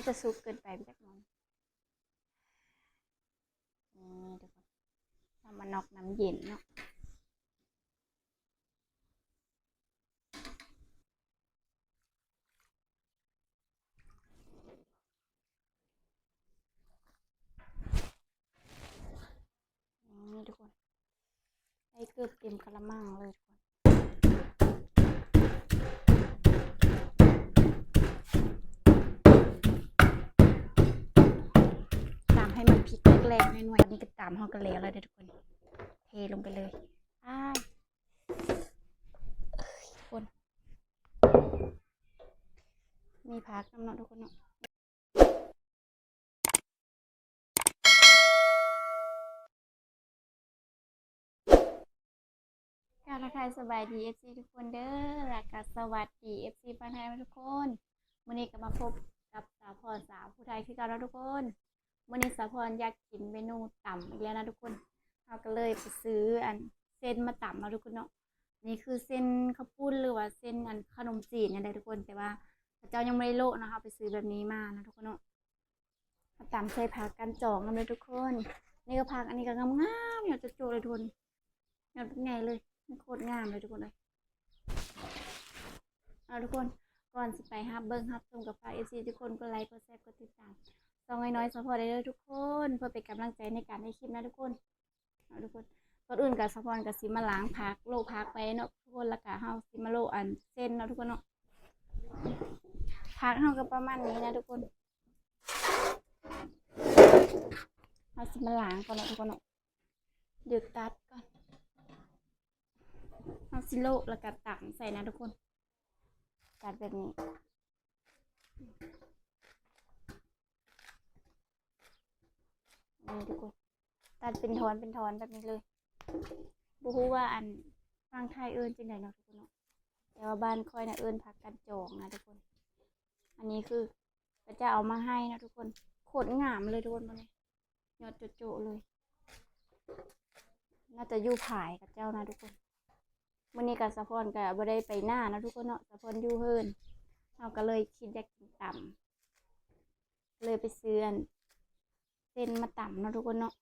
เขาจะซุกเกินไปไม่จักหน่อยนี่ทุกคนทำมานอกน้ำเย็นเนาะนี่ทุกคนได้เกือบเต็มกระมังเลยทุกคนตามให้มันพริกแรกๆหน่อยๆนี่ก็ตามห้องกันแล้วเลยทุกคนเทลงไปเลยทุกคนมีพักน้ำเนาะทุกคนเนาะการทักทายสบายดีเอฟซีทุกคนเด้อและก็สวัสดีเอฟซีบ้านไทยทุกคนวันนี้ก็มาพบกับสาวพรสาวผู้ไทยคือกันแล้วทุกคนวันนี้สาวพรอยากกินเมนูต่ำอีกแล้วนะทุกคนเราก็เลยไปซื้อเส้นมาต่ำมาทุกคนเนาะนี่คือเส้นข้าวปุ้นหรือว่าเส้นขนมจีนอะไรทุกคนแต่ว่าพระเจ้ายังไม่ได้โลนะคะไปซื้อแบบนี้มานะทุกคนเนาะมาต่ำใส่ผักกันจองกันเลยทุกคนนี่ก็ผักอันนี้ก็งามๆอยากจะโจเลยทุกคนอยากเป็นไงเลยโคตรงามเลยทุกคนเลยทุกคนก่อนสิไปฮับเบิ้งฮับชมกับฝากเอฟซีทุกคนก็ไลค์ก็แชร์ก็ติดตามส่องน้อยๆซัพพอร์ตได้เลยทุกคนเพื่อเป็นกำลังใจในการให้คลิปนะทุกคนทุกคนก่อนอื่นกับซัพพอร์ตกับซิมาล้างพักโลพักไปเนาะทุกคนแล้วก็เฮาซิมาโลเส้นเนาะทุกคนเนาะพักเฮาก็ประมาณนี้นะทุกคนเฮาซิมาล้างก่อนเนาะทุกคนเนาะเดือดตัดก่อนเฮาซิโลแล้วก็ตักใส่นะทุกคนตัดแบบนี้นี่ทุกคนตัดเป็นทอนแบบนี้เลยบูฮู้ว่าฟังไทยเอิญจังไหนเนาะทุกคนเนาะแต่ว่าบ้านคอยนะเอิญผักกันจองนะทุกคนอันนี้คือพระเจ้าเอามาให้นะทุกคนโคตรงามเลยทุกคนเลยยอดโจเลยน่าจะยู่ผายกับเจ้านะทุกคนวันนี้กับสะพอนกับบ่ได้ไปหน้านะทุกคนเนาะสะพอนยู่เฮิรนเราก็เลยคิดอยากกินต่ำเลยไปซื้อเส้นมาต่ำนะทุกคนเนาะ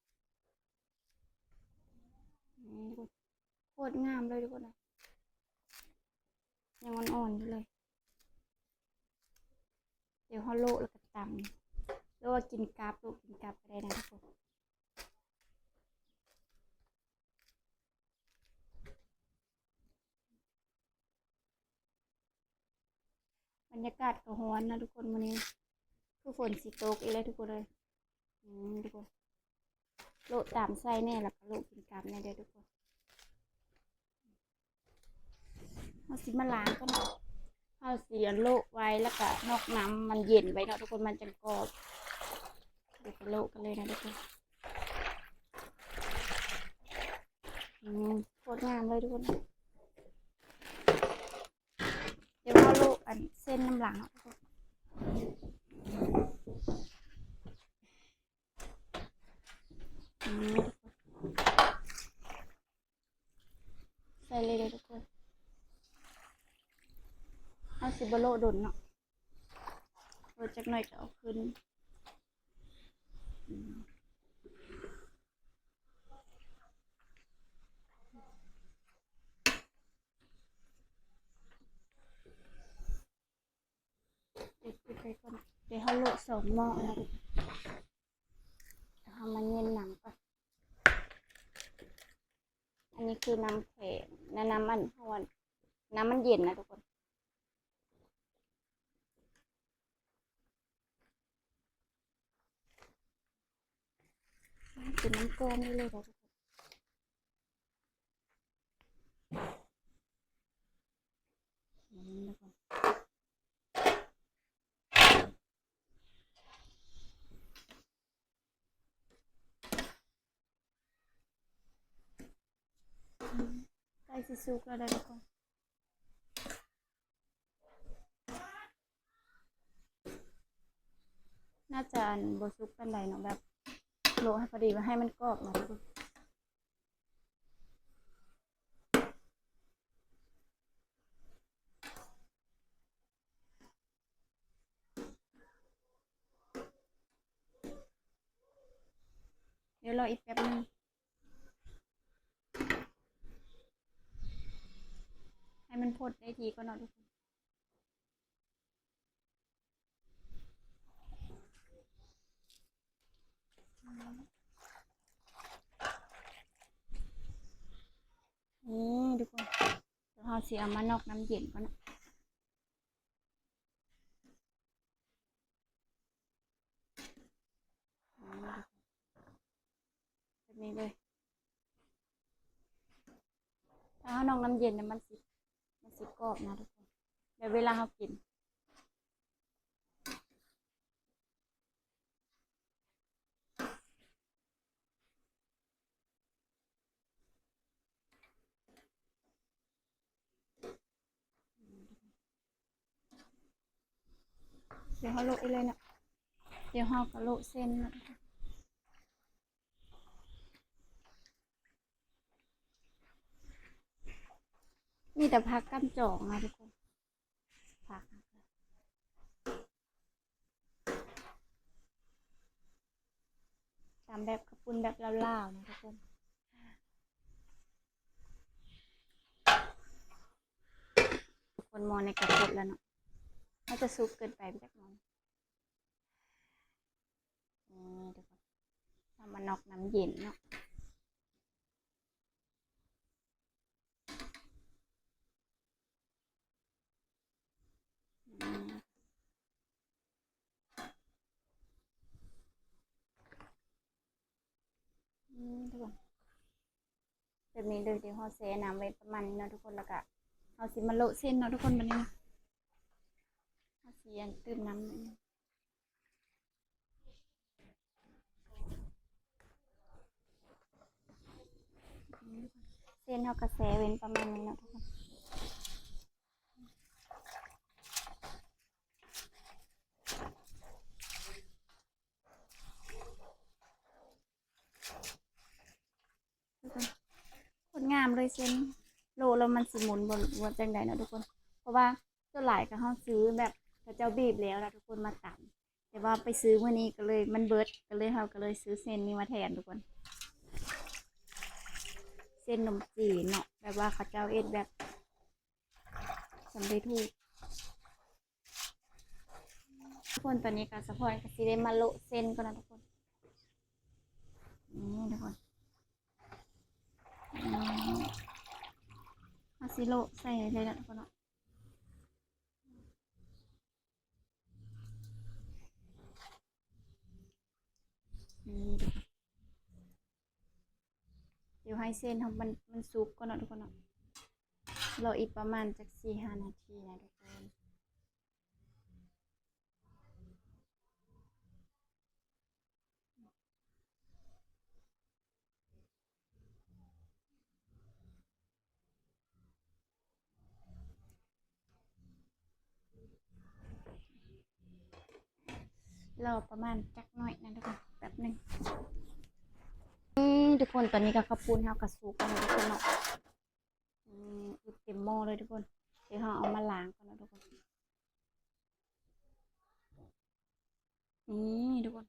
โคตรงามเลยทุกคนเลยยังอ่อนๆอยู่เลยเดี๋ยวเขาโลแล้วก็ต่ำแล้วว่ากินกาบลูกกินกาบอะไรนะทุกคนบรรยากาศก็ร้อนนะทุกคนวันนี้คือฝนสิตกอีกแล้วทุกคนเลยทุกคนโลตามไส้แน่แล้วก็โลกินกาบแน่เด้อทุกคนเอาสิมาล้างก็เนาะเอาเสียโลไว้แล้วก็นอกน้ำมันเย็นไว้เนาะทุกคนมันจะกรอบเดี๋ยวไปโลกันเลยนะทุกคนโคตรงามเลยทุกคนเดี๋ยวเอาโลเส้นน้ำหลังเนาะทุกคนใส่เลยทุกคนเอาสิบโลดนเนาะจากหน่อยก็เอาขึ้นเด็ดไปก่อนเดี๋ยวเขาโล2 หม้อนะทำมันเย็นหนังก่อนอันนี้คือน้ำแข็งน้ำมันร้อนน้ำมันเย็นนะทุกคนเป็นน้ำก้อนนี่เลยทุกคนใกล้สิสุกแล้วได้ทุกคนน่าจะบสุกเป็นไรเนาะแบบโลให้พอดีมาให้มันกรอบนะทุกคน ดี๋ยวรออีกแป๊บนึงให้มันพดได้ทีก็นอนทุกคนนี่ทุกคนเดี๋ยวเราเสียมานอกน้ำเย็นก่อนนะแบบนี้เลยถ้าเอานอกน้ำเย็นเนี่ยมันสิกรอบนะทุกคนเดี๋ยวเวลาเรากินเดี๋ยวเขาโละเลยนะเดี๋ยวเขาก็โละเส้นนะมีแต่ผักกั้นจองนะทุกคนผักตามแบบกระปุนแบบลาวๆนะทุกคนคนมองในกระปุกแล้วเนาะถ้าจะซุปเกินไปไม่จักหน่อยนี่ทุกคนทำมานอกน้ำเย็นเนาะทุกคนแบบนี้เลยเดี๋ยวเขาแช่น้ำไว้ประมาณนี้เนาะทุกคนแล้วก็เอาสิมาโละเส้นเนาะทุกคนแบบนี้นะเอาสิยันตื่มน้ำนิดนึงเส้นเขากระแสเว้นประมาณนี้เนาะทุกคนคนงามเลยเส้นโลแล้วมันสิหมุนบนจังใดเนาะทุกคนเพราะว่าตัวหลายก็เขาซื้อแบบเขาเจ้าบีบแล้วนะทุกคนมาตำแต่ว่าไปซื้อเมื่อนี้ก็เลยมันเบิดก็เลยเขาก็เลยซื้อเส้นนี้มาแทนทุกคนเส้นนมจีนเนาะแบบว่าเขาเจ้าเอ็ดแบบสำเร็จรูปทุกคนตอนนี้การสะพอนก็สิได้มาโละเส้นก่อนนะทุกคนนี่ทุกคนมาซิโละใส่เลยนะทุกคนเนาะนี่ทุกคนเดี๋ยวให้เส้นของมันซุปก่อนนะทุกคนเนาะรออีกประมาณจาก4-5 นาทีนะทุกคนรอประมาณจักหน่อยนะทุกคนแป๊บหนึ่งทุกคนตอนนี้ก็ข้าวปุ้นเขากระสุกกันนะทุกคนเนาะเต็มหม้อเลยทุกคนเดี๋ยวเราเอามาล้างก่อนนะทุกคนนี่ทุกคน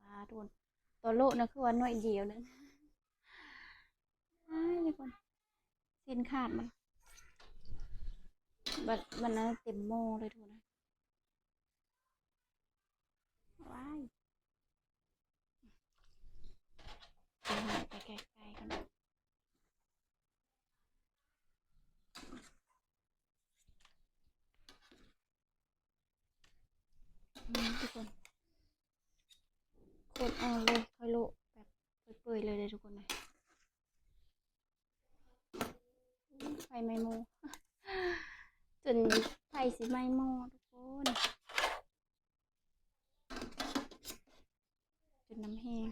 ปลาทุกคนตัวโลนะคือว่าน้อยเดียวนึงทุกคนเส้นขาดมันนั้นเต็มหม้อเลยทุกคนว้ายไปไกลๆกันทุกคนโคตรอ่อนเลยค่อยโลแบบเปื่อยๆเลยทุกคนเลยไฟไหม้หม้อจนไฟสิไหม้หม้อทุกคนจนน้ำแห้ง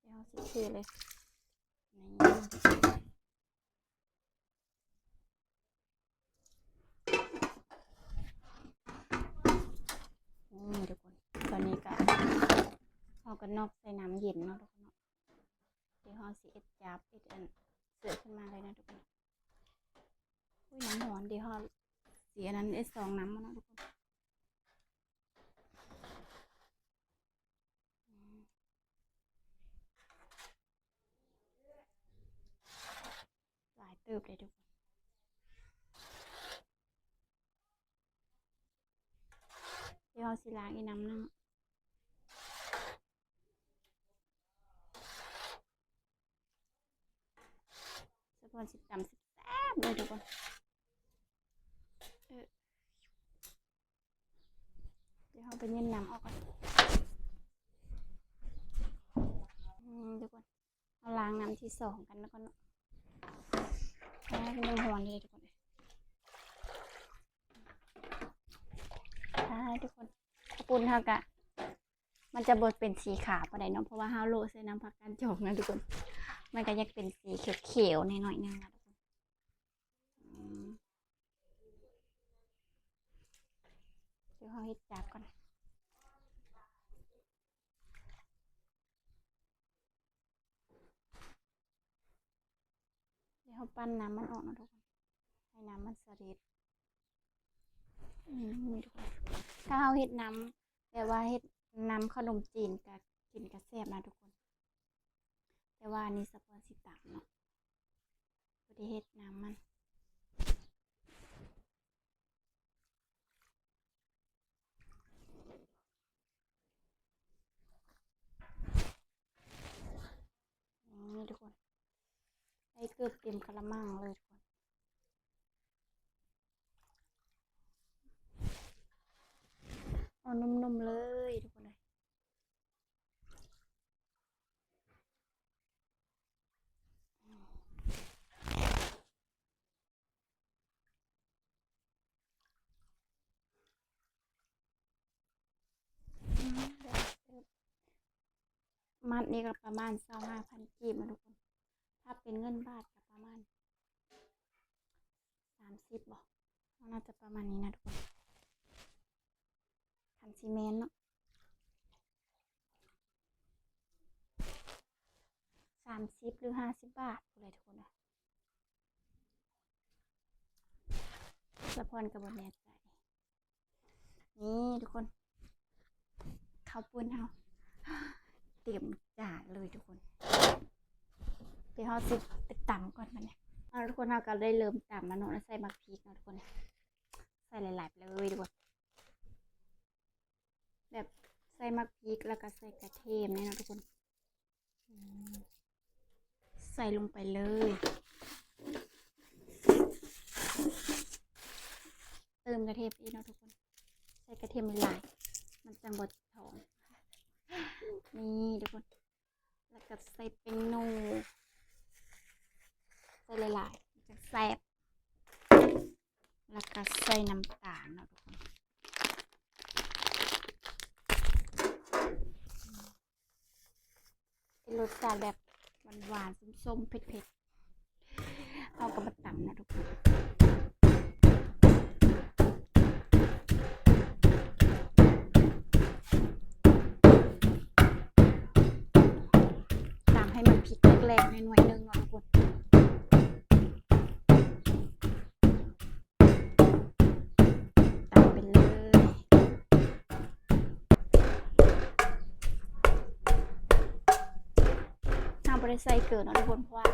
เดี๋ยวซื่อๆเลย นี่ ทุกคน คนงามเลย ค่อยโละแบบเปื่อยๆเลยทุกคนเลย นี่ ทุกคน คนงามเลย ค่อยโละแบบเปื่อยๆเลยทุกคนเลย นี่ ทุกคน คนงามเลย ค่อยโละแบบเปื่อยๆเลยทุกคนเลย นี่ ทุกคน กันนอกใส่น้ำเย็นเนาะทุกคนเนาะเดี๋ยวเราสิเอ็ดจับเอ็ดอันเสือขึ้นมาเลยนะทุกคนอุ้ยน้ำหอนเดี๋ยวเราเสียนั้นเอ็ด2น้ำมาเนาะทุกคนหลายเติบเลยทุกคนเดี๋ยวเราสิล้างอีน้ำนึงสะพอนสิตำสิแซ่บเลยทุกคนเดี๋ยวเราไปเย็นน้ำออกก่อนทุกคนเอาล้างน้ำที่2กันแล้วก็เนาะเป็นยังหอนเลยทุกคนทุกคนขอบคุณค่ะกะมันจะบดเป็นสีขาวปะไดเนาะเพราะว่าฮาโลใส่น้ำผักกาดจอกนะทุกคนมันก็ยังเป็นสีเขียวๆหน่อยๆนึงนะทุกคนเดี๋ยวเขาให้จับก่อนเดี๋ยวเขาปั้นน้ำมันออกนะทุกคนให้น้ำมันสะเด็ดนี่ทุกคนถ้าเขาเฮ็ดน้ำแต่ว่าเฮ็ดน้ำขนมจีนกับกินกับแซ่บนะทุกคนแต่ว่านี่สปอนสิตักเนาะบ่ได้เฮ็ดน้ำมันนี่ทุกคนได้เกือบเต็มกะละมังเลยทุกคนเอานุ่มๆเลยทุกคนเลยมัดนี่ก็ประมาณ25,000กีบนะทุกคนถ้าเป็นเงินบาทก็ประมาณ30บ่น่าจะประมาณนี้นะทุกคนคันซีเมนต์เนาะ30หรือ50 บาทอะไรทุกคนนะสะพอนกับบนแน่ใจนี่ทุกคนข้าวปุ้นเฮาเตรียมจานเลยทุกคนเดี๋ยวเราจะไปตำก่อนมันเนี่ยทุกคนเราก็ได้เริ่มตำแล้วเนาะใส่มักพริกเนาะทุกคนใส่หลายๆไปเลยทุกคนแบบใส่มักพริกแล้วก็ใส่กระเทียมเนี่ยนะทุกคนใส่ลงไปเลยเติมกระเทียมอีกเนาะทุกคนใส่กระเทียมหลายมันจังบดท้องนี่ทุกคนแล้วก็ใส่เป็นนูใส่หลายๆจะแซ่บแล้วก็ใส่น้ำตาลเนาะทุกคนเป็นรสชาติแบบหวานๆส้มๆเผ็ดๆเอากระมาตำนะทุกคนตำให้มันพริกแรงๆหน่อยๆนึงเนาะทุกคนตำไปเลยห้ามบ่ได้ใส่เกลือเนาะทุกคนเพราะว่า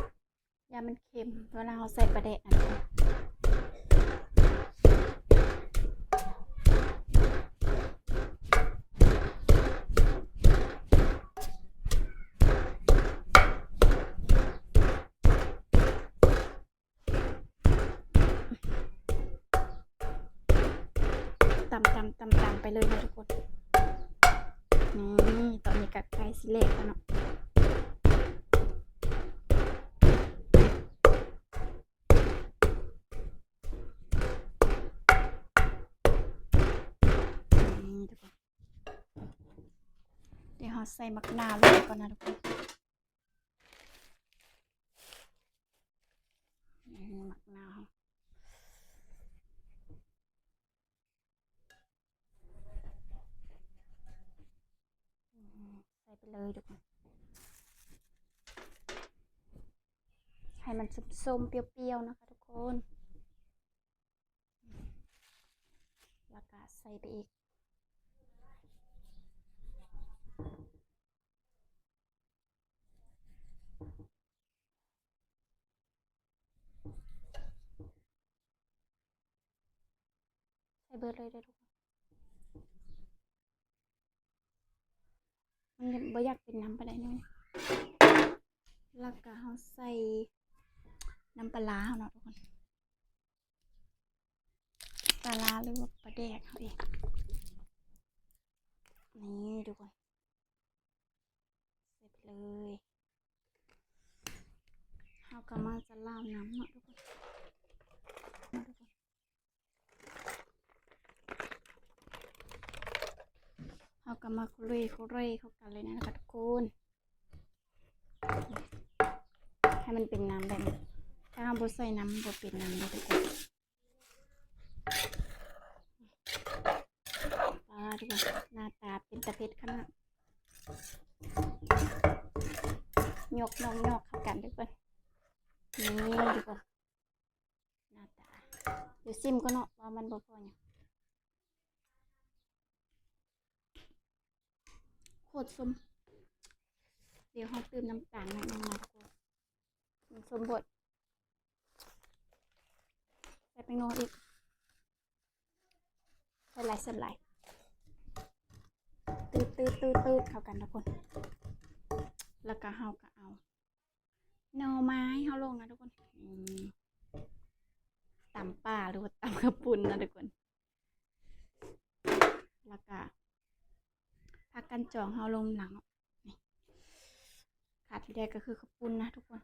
ยามันเค็มเวลาเราใส่ปลาแดกนะทุกคนตำไปเลยนะทุกคนนี่ตอนนี้ก็ใกล้สิเละแล้วเนาะทุกคนเดี๋ยวเราใส่มะนาวลงไปก่อนนะทุกคนมะนาวใส่ไป เลยทุกคนให้มันส้มๆเปรี้ยวๆนะคะทุกคนแล้วก็ใส่ไปอีกใส่เบิดเลยเด้อทุกคนมันบ่อยากเป็นน้ำปลาไหลนี่แล้วก็เขาใส่น้ำปลาร้าเนาะทุกคนปลาร้าหรือว่าปลาแดกเขาเองนี่ทุกคนใส่ไปเลยเขาก็มาจะล่าน้ำเนาะทุกคนเขาก็มาคุยเข้ากันเลยนะคะทุกคนให้มันเป็นน้ำแบบนี้ถ้าเราบ่ใส่น้ำบ่เป็นน้ำเลยทุกคนทุกคนหน้าตาเป็นตะเพ็ดขนาดยกเข้ากันทุกคนนี่ทุกคนหน้าตาเดี๋ยวซิมก็เนาะว่ามันบ่พอเนี่ยโคตรส้มเดี๋ยวเขาเติมน้ำตาลหน่อยนึงนะทุกคนส้มบดใส่ไปโนอีกใส่หลายตืดเข้ากันทุกคนแล้วก็เขาก็เอาหน่อไม้เขาลงนะทุกคนตำป่าหรือว่าตำกระปุ่นนะทุกคนแล้วก็ผักกันจองเขาลงหลังนี่ขาดที่ได้ก็คือกระปุ่นนะทุกคน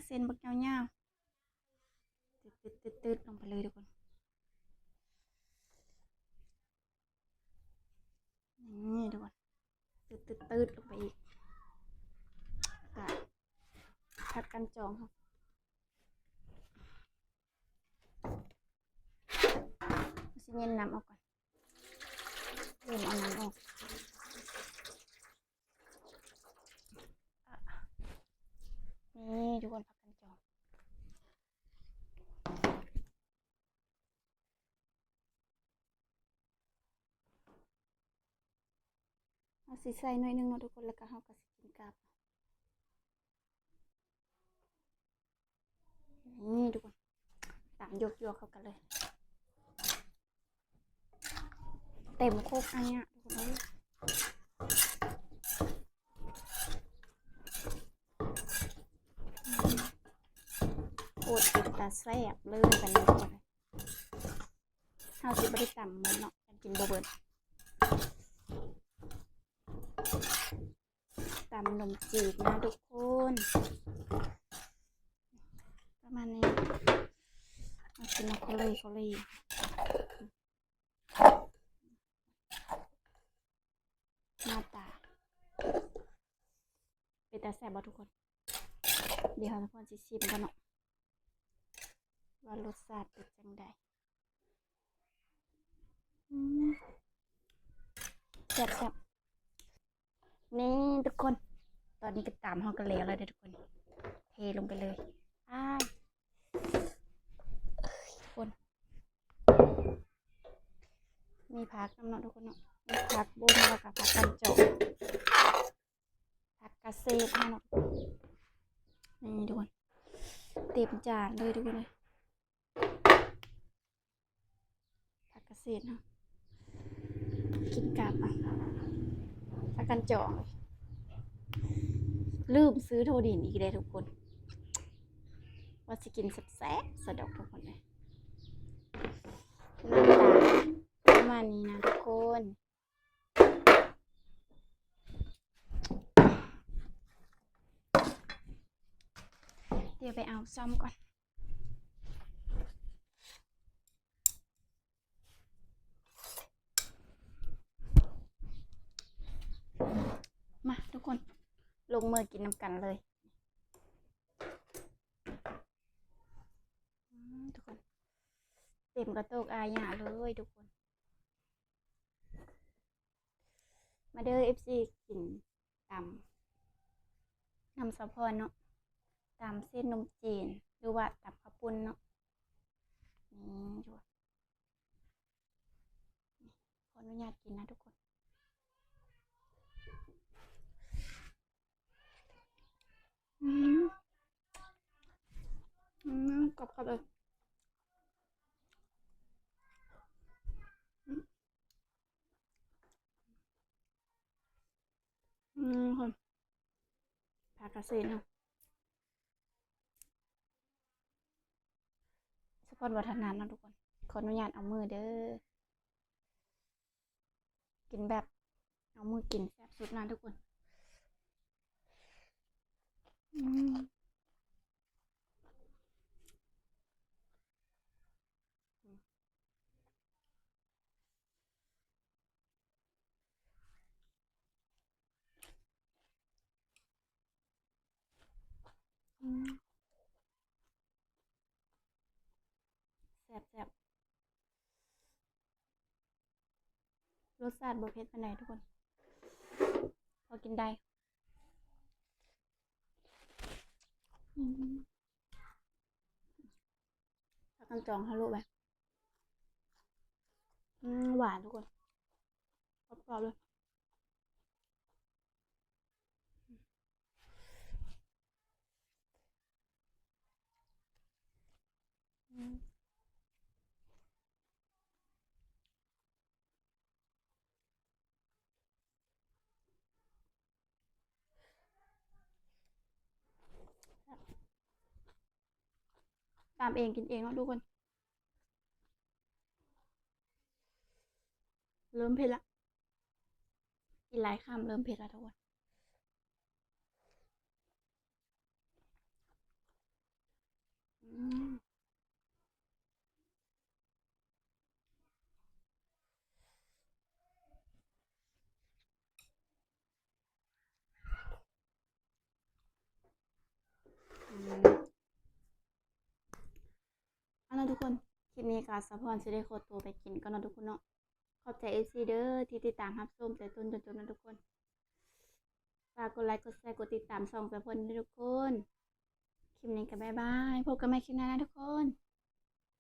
เส้นบักยาวๆตืดลงไปเลยทุกคนนี่ทุกคนตืดลงไปอีกก็ผักกันจองครับสิเย็นน้ำออกก่อนเริ่มเอาน้ำออกนี่ทุกคนผักกันจองเอาสิใส่หน่อยนึงเนาะทุกคนแล้วก็เขาก็สิกินกับนี่ทุกคนตามโยกเข้ากันเลยเต็มโคกอันเนี้ยทุกคนโคตรติดตาแซ่บเลยกันนี้ทุกคนเขาสิบริกรรมเหมือนเนาะกินโบเบิร์ตตำขนมจีบนะทุกคนประมาณนี้มากินมาเขาเลยหน้าตาเป็นตาแซ่บบ่ทุกคนเดี๋ยวทุกคนจะชิมกันเนาะว่ารสชาติเป็นจังใดแซ่บนี่ทุกคนตอนนี้ก็ตามห้องกันแล้วเลยทุกคนเทลงไปเลยคนมีผักน้ำเนาะทุกคนเนาะมีผักบุ้งแล้วก็ผักกันจอกผักกระเซ็ดเนาะนี่ทุกคนเต็มจานเลยทุกคนเลยผักกระเซ็ดเนาะกินกับผักกันจอกลืมซื้อโทดินอีกเลยทุกคนว่าจะกินแซ่บสะดอกทุกคนเลยหน้าตาประมาณนี้นะทุกคนเดี๋ยวไปเอาซ่อมก่อนมาทุกคนลงมือกินน้ำกันเลยทุกคนเต็มกระโตกอาญาเลยทุกคน มาเด้อ FC กินตำนำสะพอนเนาะตำเส้นนมจีนหรือว่าตำข้าวปุ้นเนาะนี่ดูขออนุญาตกินนะทุกคนอืมกรอบๆเลยคนผักกระเซ็นเนาะสปอนวัฒนานเนาะทุกคนขออนุญาตเอามือเด้อกินแบบเอามือกินแซ่บสุดนะทุกคนอืมอืมแซ่บๆรสชาติบ่เผ็ดปานใดทุกคนพอกินได้อืมผักกันจองฮาโลแบบหวานทุกคนกรอบๆเลยอืมตามเองกินเองเนาะทุกคนเริ่มเผ็ดละกินหลายคำเริ่มเผ็ดแล้วทุกคนอืมอืมเอาล่ะทุกคนคลิปนี้ก็สะพอนสิได้ขอตัวไปกินก่อนเนาะทุกคนเนาะขอบใจ FC เด้อที่ติดตามรับชมแต่ต้นจนจบนะทุกคนฝากกดไลค์กดแชร์กดติดตามช่องสะพอนด้วยทุกคนคลิปนี้ก็บ๊ายบายพบกันใหม่คลิปหน้านะทุกคน